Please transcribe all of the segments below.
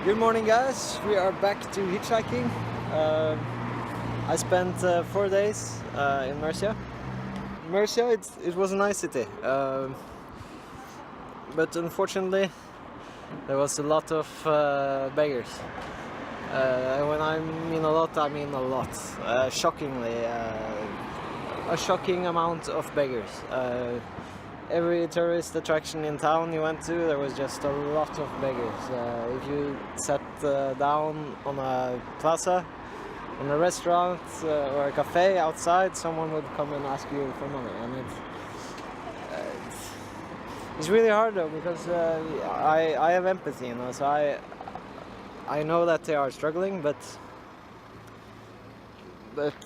Good morning, guys. We are back to hitchhiking. I spent 4 days in Murcia. Murcia, it was a nice city, but unfortunately there was a lot of beggars. When I mean a lot, I mean a lot. Shockingly, a shocking amount of beggars. Every tourist attraction in town you went to, there was just a lot of beggars. If you sat down on a plaza, in a restaurant or a cafe outside, someone would come and ask you for money, and it's really hard though, because I have empathy, you know, so I know that they are struggling, but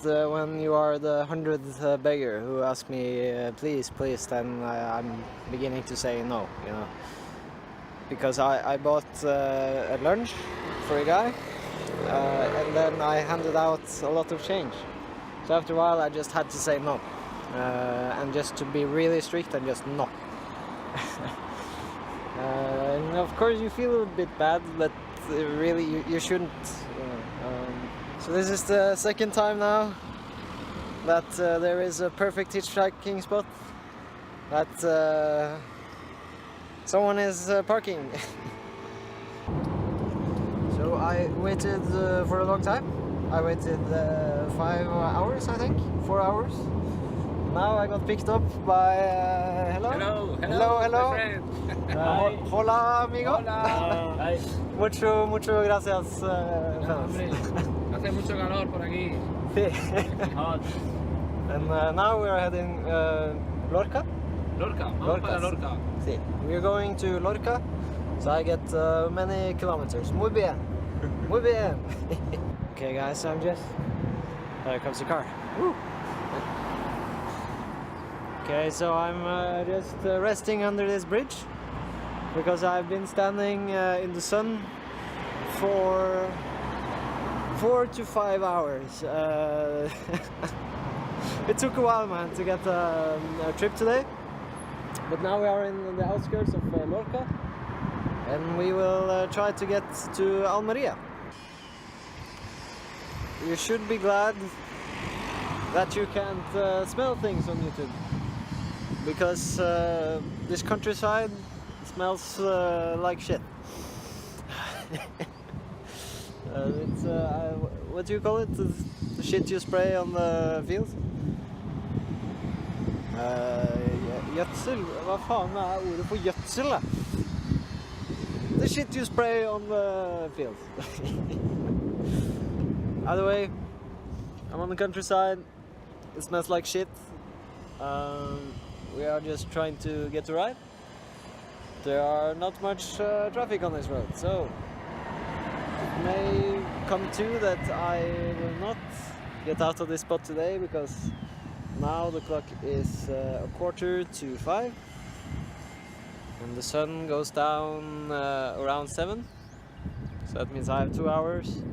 when you are the 100th beggar who asks me please, then I'm beginning to say no, you know, because I bought a lunch for a guy, and then I handed out a lot of change. So after a while I just had to say no, and just to be really strict and just no. And of course you feel a bit bad, but really you shouldn't. So this is the second time now that there is a perfect hitchhiking spot that someone is parking. So I waited for a long time. I waited 5 hours, I think, 4 hours. Now I got picked up by hello. My friend. Hola, amigo. Hola. Hi. Mucho gracias. Hace mucho calor por aquí. Hot. And now we are heading Lorca. Lorca. Vamos para Lorca. Sí. We are going to Lorca, so I get many kilometers. Muy bien. Muy bien. Okay, guys, I'm just. There comes the car. Woo. Okay, so I'm just resting under this bridge because I've been standing in the sun for 4 to 5 hours. It took a while, man, to get a trip today, but now we are in the outskirts of Lorca, and we will try to get to Almeria. You should be glad that you can't smell things on YouTube, because this countryside smells like shit. It's what do you call it? The shit you spray on the field? Gjødsel? Hva faen er ordet for gjødsel, da? The shit you spray on the field. Either way, I'm on the countryside. It smells like shit. We are just trying to get a ride. There are not much traffic on this road, so it may come to that I will not get out of this spot today, because now the clock is 4:45 and the sun goes down around 7, so that means I have 2 hours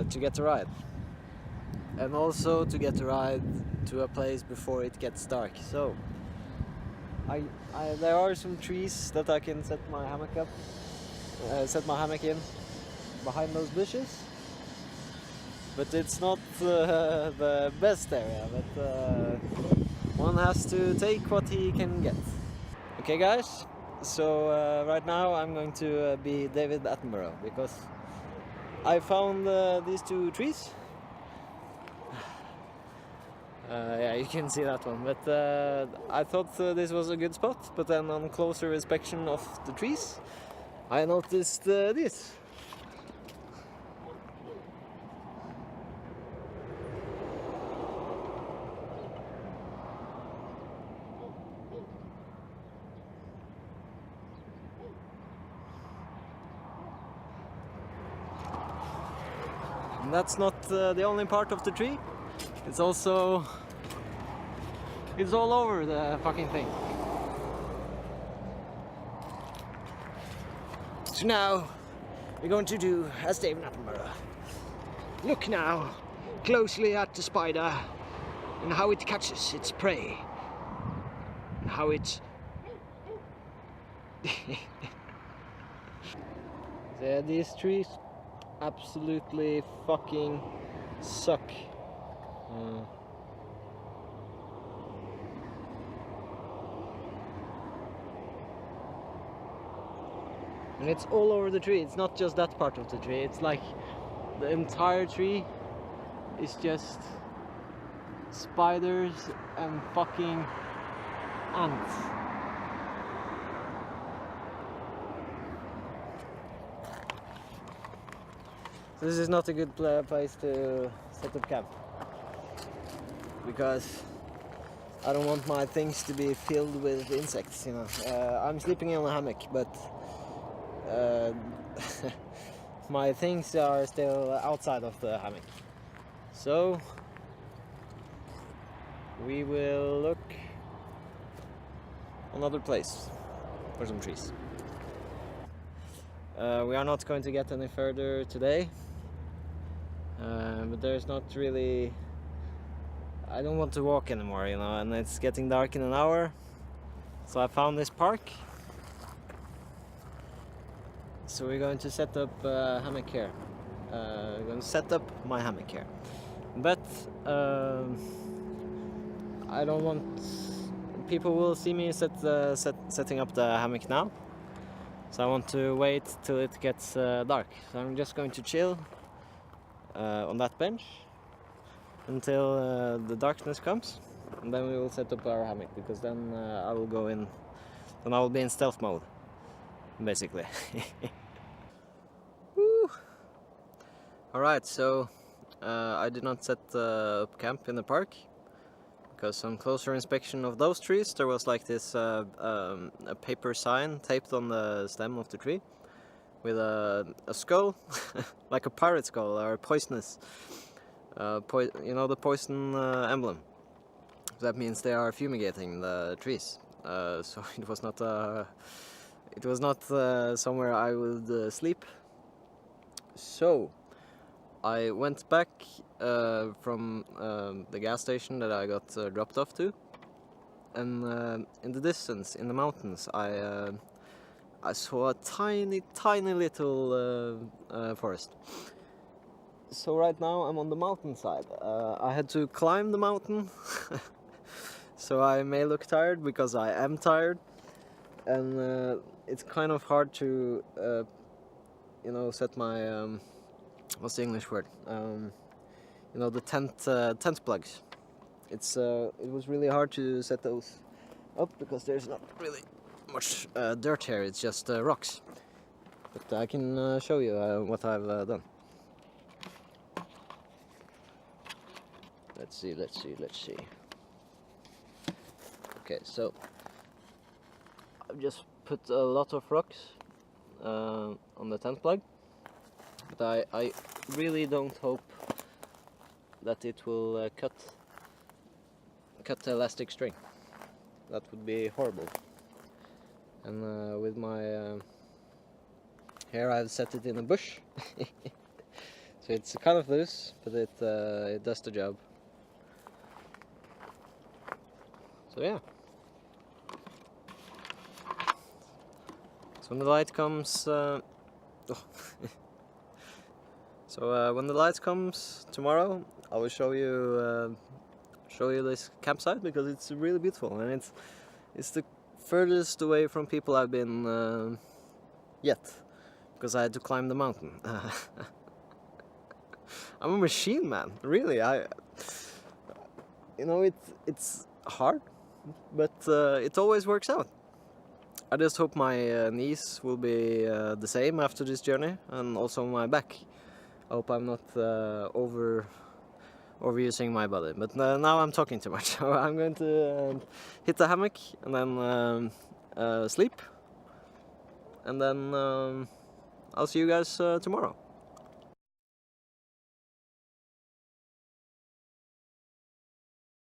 to get a ride, and also to get a ride to a place before it gets dark. So there are some trees that I can set my hammock in behind those bushes, but it's not the best area, but one has to take what he can get. Okay, guys, so right now I'm going to be David Attenbourgh, because I found these 2 trees. Yeah, you can see that one, but I thought this was a good spot, but then on closer inspection of the trees I noticed this. And that's not the only part of the tree. It's all over the fucking thing. So now we're going to do as David Attenbourgh. Look now closely at the spider and how it catches its prey, and how it Yeah, these trees absolutely fucking suck. And it's all over the tree. It's not just that part of the tree. It's like the entire tree is just spiders and fucking ants. This is not a good place to set up camp, because I don't want my things to be filled with insects, you know. I'm sleeping in a hammock, but my things are still outside of the hammock. So we will look another place for some trees. We are not going to get any further today, but there's not really... I don't want to walk anymore, you know, and it's getting dark in an hour. So I found this park. So we're going to set up a hammock here. We're going to set up my hammock here. But I don't want... people will see me setting up the hammock now. So I want to wait till it gets dark. So I'm just going to chill on that bench until the darkness comes, and then we will set up our hammock, because then I will go in, then I will be in stealth mode, basically. Woo! Alright, so I did not set up camp in the park, because on closer inspection of those trees there was like this a paper sign taped on the stem of the tree with a skull, like a pirate skull, or poisonous. You know, the poison emblem. That means they are fumigating the trees. So it was not somewhere I would sleep. So I went back from the gas station that I got dropped off to, and in the distance, in the mountains, I saw a tiny little forest. So right now I'm on the mountainside. I had to climb the mountain, so I may look tired, because I am tired, and it's kind of hard to, you know, set my, what's the English word? You know, the tent plugs. It was really hard to set those up, because there's not really much dirt here. It's just rocks. But I can show you what I've done. Let's see. Okay, so I've just put a lot of rocks on the tent plug, but I really don't hope that it will cut the elastic string. That would be horrible. And with my here I've set it in a bush, so it's kind of loose, but it does the job. So yeah. So when the light comes, so when the light comes tomorrow, I will show you this campsite, because it's really beautiful, and it's the furthest away from people I've been yet, because I had to climb the mountain. I'm a machine, man. Really, you know, it's hard, but it always works out. I just hope my knees will be the same after this journey, and also my back. I hope I'm not overusing my body. But now I'm talking too much. So I'm going to hit the hammock and then sleep, and then I'll see you guys tomorrow.